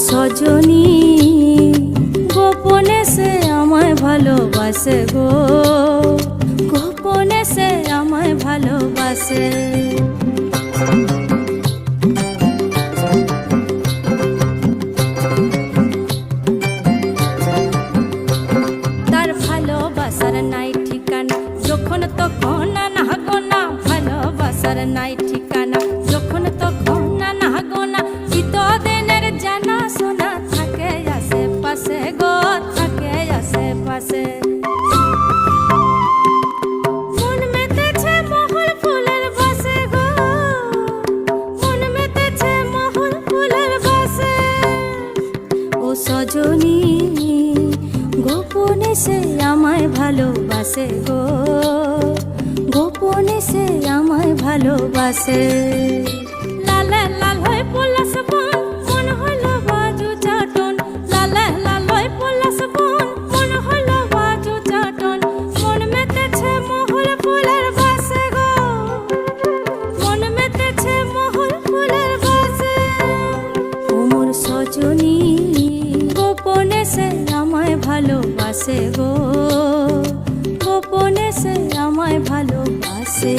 সজনী গোপনে সে আমায় ভালোবাসে গো, গোপনে সে আমায় ভালোবাসে। তার ভালোবাসার নাই ঠিকানা, যখন তখন না গোনা, ভালোবাসার নাই ঠিকানা, যখন তখন না গোনা। চিতদিনের জানা শোনা থাকে আশেপাশে গো, থাকে আশেপাশে। মন মেতেছে মহল ফুলের বাসে গো, মন মেতেছে মহল ফুলের বাসে। ও সজনী গোপনে সে আমায় ভালোবাসে গো, গোপনে সে আমায় ভালোবাসে। লালে লাল হয়ে পলাশ বন, মন হইল বাজু চাটন। লালে লাল হয়ে পলাশ বন, মন হইল বাজু চাটন। মন মেতেছে মহল ফুলের বাসে গো, মন মেতেছে মহল ফুলের বাসে। ও মোর সজনী গোপনে সে আমায় ভালোবাসে গো, গোপনে সে আমায় ভালোবাসে।